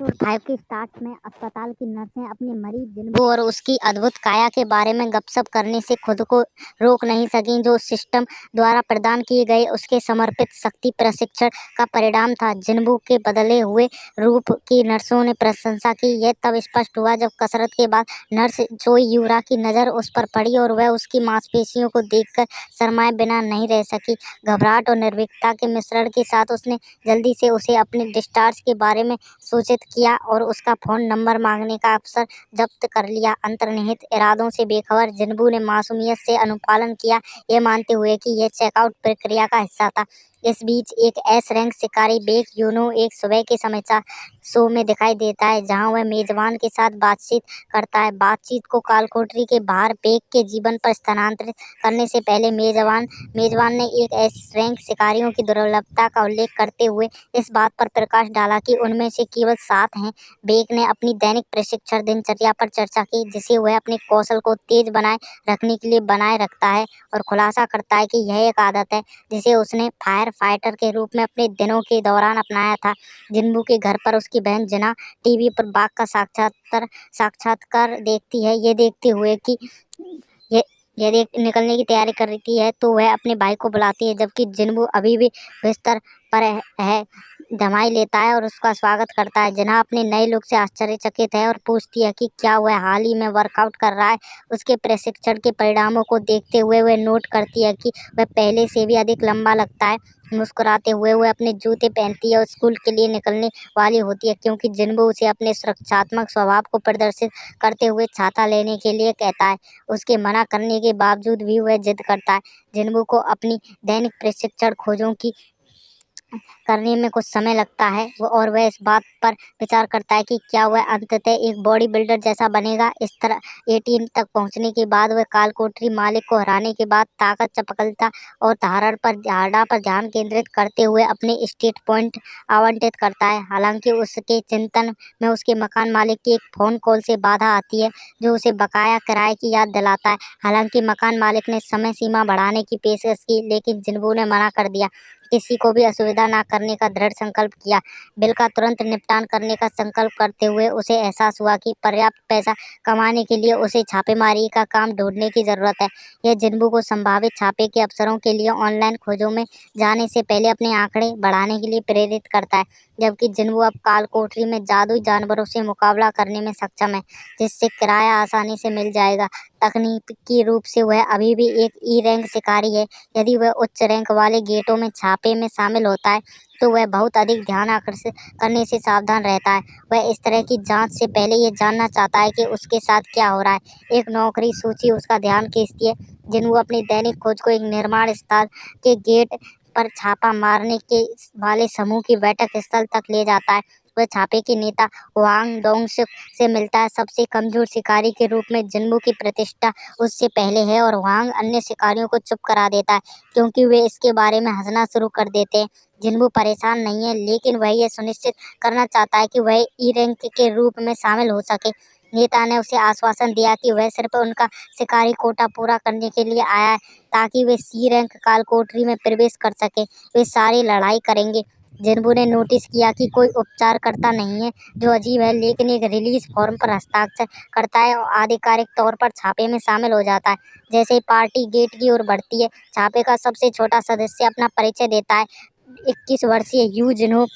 Episode 5 के start में अस्पताल की नर्सें अपने मरीज जिन्बू और उसकी अद्भुत काया के बारे में गपशप करने से खुद को रोक नहीं सकीं, जो सिस्टम द्वारा प्रदान किए गए उसके समर्पित शक्ति प्रशिक्षण का परिणाम था। जिन्बू के बदले हुए रूप की नर्सों ने प्रशंसा की। यह तब स्पष्ट हुआ जब कसरत के बाद नर्स जोई यूरा की नज़र उस पर पड़ी और वह उसकी मांसपेशियों को देखकर शर्माए बिना नहीं रह सकी। घबराहट और निर्भीकता के मिश्रण के साथ उसने जल्दी से उसे अपने डिस्चार्ज के बारे में सूचित किया और उसका फ़ोन नंबर मांगने का अवसर जब्त कर लिया। अंतर्निहित इरादों से बेखबर जिन्बू ने मासूमियत से अनुपालन किया, यह मानते हुए कि यह चेकआउट प्रक्रिया का हिस्सा था। इस बीच एक एस रैंक शिकारी बेक यूनो एक सुबह के समाचार शो में दिखाई देता है, जहां वह मेजबान के साथ बातचीत करता है। बातचीत को कालकोठरी के बाहर बेक के जीवन पर स्थानांतरित करने से पहले मेजबान ने एक एस रैंक शिकारियों की दुर्लभता का उल्लेख करते हुए इस बात पर प्रकाश डाला कि उनमें से केवल 7 हैं। बेक ने अपनी दैनिक प्रशिक्षण दिनचर्या पर चर्चा की, जिसे वह अपने कौशल को तेज बनाए रखने के लिए बनाए रखता है, और खुलासा करता है कि यह एक आदत है जिसे उसने फायर फाइटर के रूप में अपने दिनों के दौरान अपनाया था। जिन्बू के घर पर उसकी बहन जिना टीवी पर बाघ का साक्षात्कार देखती है। ये देखते हुए कि ये यदि निकलने की तैयारी कर रही है तो वह अपने भाई को बुलाती है, जबकि जिन्बू अभी भी बिस्तर पर है। दवाई लेता है और उसका स्वागत करता है। जिना अपने नए लुक से आश्चर्यचकित है और पूछती है कि क्या वह हाल ही में वर्कआउट कर रहा है। उसके प्रशिक्षण के परिणामों को देखते हुए वह नोट करती है कि वह पहले से भी अधिक लंबा लगता है। मुस्कुराते हुए वह अपने जूते पहनती है और स्कूल के लिए निकलने वाली होती है, क्योंकि जिन्बू उसे अपने सुरक्षात्मक स्वभाव को प्रदर्शित करते हुए छाता लेने के लिए कहता है। उसके मना करने के बावजूद भी वह जिद करता है। जिन्बू को अपनी दैनिक प्रशिक्षण खोजों की करने में कुछ समय लगता है और वह इस बात पर विचार करता है कि क्या वह अंततः एक बॉडी बिल्डर जैसा बनेगा। इस तरह 18 तक पहुंचने के बाद वह कालकोठरी मालिक को हराने के बाद ताकत, चपलता और धारणा पर ध्यान केंद्रित करते हुए अपने स्टेट पॉइंट आवंटित करता है। हालांकि उसके चिंतन में उसके मकान मालिक की एक फ़ोन कॉल से बाधा आती है, जो उसे बकाया किराए की याद दिलाता है। हालांकि मकान मालिक ने समय सीमा बढ़ाने की पेशकश की, लेकिन जिन्बू ने मना कर दिया। किसी को भी असुविधा न करने का दृढ़ संकल्प किया। बिल का तुरंत निपटान करने का संकल्प करते हुए उसे एहसास हुआ कि पर्याप्त पैसा कमाने के लिए उसे छापेमारी का काम ढूंढने की ज़रूरत है। यह जिन्बू को संभावित छापे के अवसरों के लिए ऑनलाइन खोजों में जाने से पहले अपने आंकड़े बढ़ाने के लिए प्रेरित करता है, जबकि जिन्बू अब कालकोठरी में जादुई जानवरों से मुकाबला करने में सक्षम है, जिससे किराया आसानी से मिल जाएगा। तकनीकी रूप से वह अभी भी एक ई रैंक शिकारी है। यदि वह उच्च रैंक वाले गेटों में छापे में शामिल होता है तो वह बहुत अधिक ध्यान आकर्षित करने से सावधान रहता है। वह इस तरह की जांच से पहले ये जानना चाहता है कि उसके साथ क्या हो रहा है। एक नौकरी सूची उसका ध्यान खींचती है। जिन्हों अपनी दैनिक खोज को एक निर्माण स्थल के गेट पर छापा मारने के वाले समूह की बैठक स्थल तक ले जाता है। वह छापे के नेता वांग डोंगसुक से मिलता है। सबसे कमजोर शिकारी के रूप में जिन्बू की प्रतिष्ठा उससे पहले है, और वांग अन्य शिकारियों को चुप करा देता है क्योंकि वे इसके बारे में हंसना शुरू कर देते हैं। जिन्बू परेशान नहीं है, लेकिन वह यह सुनिश्चित करना चाहता है कि वह ई रैंक के रूप में शामिल हो सके। नेता ने उसे आश्वासन दिया कि वह सिर्फ उनका शिकारी कोटा पूरा करने के लिए आया है, ताकि वे सी रैंक कालकोठरी में प्रवेश कर सके। वे सारी लड़ाई करेंगे। जिन्बू ने नोटिस किया कि कोई उपचारकर्ता नहीं है, जो अजीब है, लेकिन एक रिलीज फॉर्म पर हस्ताक्षर करता है और आधिकारिक तौर पर छापे में शामिल हो जाता है। जैसे ही पार्टी गेट की ओर बढ़ती है, छापे का सबसे छोटा सदस्य अपना परिचय देता है। 21 वर्षीय यू जिन्हो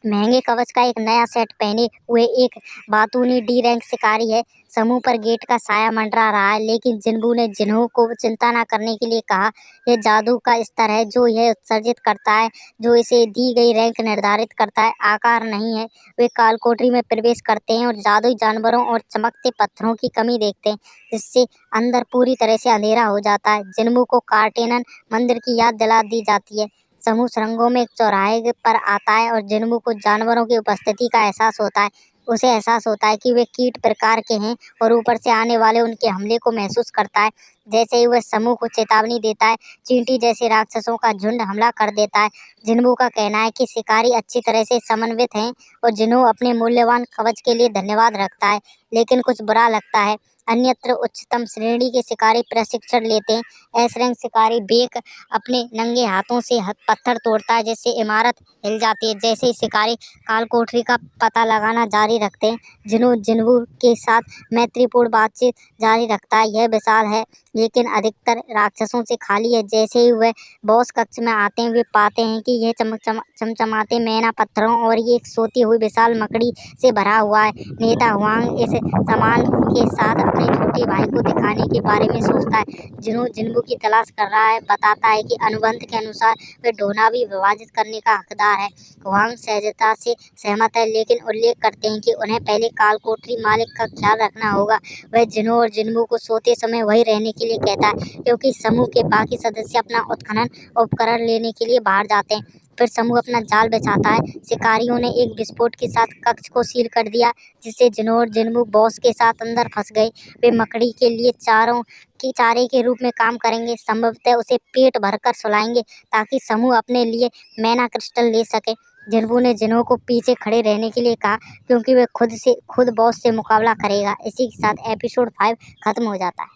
महंगे कवच का एक नया सेट पहने हुए एक बातूनी डी रैंक शिकारी है। समूह पर गेट का साया मंडरा रहा है, लेकिन जिन्बू ने जिन्हो को चिंता न करने के लिए कहा। यह जादू का स्तर है जो यह उत्सर्जित करता है, जो इसे दी गई रैंक निर्धारित करता है, आकार नहीं है। वे कालकोठरी में प्रवेश करते हैं और जादुई जानवरों और चमकते पत्थरों की कमी देखते हैं, जिससे अंदर पूरी तरह से अंधेरा हो जाता है। जिन्बू को कार्टेनन मंदिर की याद दिला दी जाती है। समूह सुरंगों में एक चौराहे पर आता है और जिन्बू को जानवरों की उपस्थिति का एहसास होता है। उसे एहसास होता है कि वे कीट प्रकार के हैं और ऊपर से आने वाले उनके हमले को महसूस करता है। जैसे ही वह समूह को चेतावनी देता है, चींटी जैसे राक्षसों का झुंड हमला कर देता है। जिन्बू का कहना है कि शिकारी अच्छी तरह से समन्वित हैं और जिन्हों अपने मूल्यवान कवच के लिए धन्यवाद रखता है, लेकिन कुछ बुरा लगता है। अन्यत्र उच्चतम श्रेणी के शिकारी प्रशिक्षण लेते हैं। एस रैंक शिकारी बेक अपने नंगे हाथों से पत्थर तोड़ता है जिससे इमारत हिल जाती है। जैसे ही शिकारी कालकोठरी का पता लगाना जारी रखते हैं, जिन्हो जिन्वू के साथ मैत्रीपूर्ण बातचीत जारी रखता है। यह विशाल है लेकिन अधिकतर राक्षसों से खाली है। जैसे ही वह बॉस कक्ष में आते हैं, वे पाते हैं कि यह चमचमाते मैना पत्थरों और ये एक सोती हुई विशाल मकड़ी से भरा हुआ है। नेता हुआंग इस सामान के साथ अपने छोटे भाई को दिखाने के बारे में सोचता है। जिन्हो जिन्वू की तलाश कर रहा है बताता है कि अनुबंध के अनुसार वह ढोना भी विभाजित करने का हकदार है। हुआंग सहजता से सहमत है लेकिन उल्लेख करते हैं कि उन्हें पहले कालकोठरी मालिक का ख्याल रखना होगा। वह जिन्हो और जिन्वू को सोते समय वहीं रहने के लिए कहता है क्योंकि समूह के बाकी सदस्य अपना उत्खनन उपकरण लेने के लिए बाहर जाते हैं। फिर समूह अपना जाल बिछाता है। शिकारियों ने एक विस्फोट के साथ कक्ष को सील कर दिया जिससे जिन्हो और जिन्वू बॉस के साथ अंदर फंस गए। वे मकड़ी के लिए चारे के रूप में काम करेंगे, संभवतः उसे पेट भरकर सुलाएंगे ताकि समूह अपने लिए मैना क्रिस्टल ले सके। जिन्वू ने जिन्हो को पीछे खड़े रहने के लिए कहा क्योंकि वह खुद बॉस से मुकाबला करेगा। इसी के साथ एपिसोड 5 खत्म हो जाता है।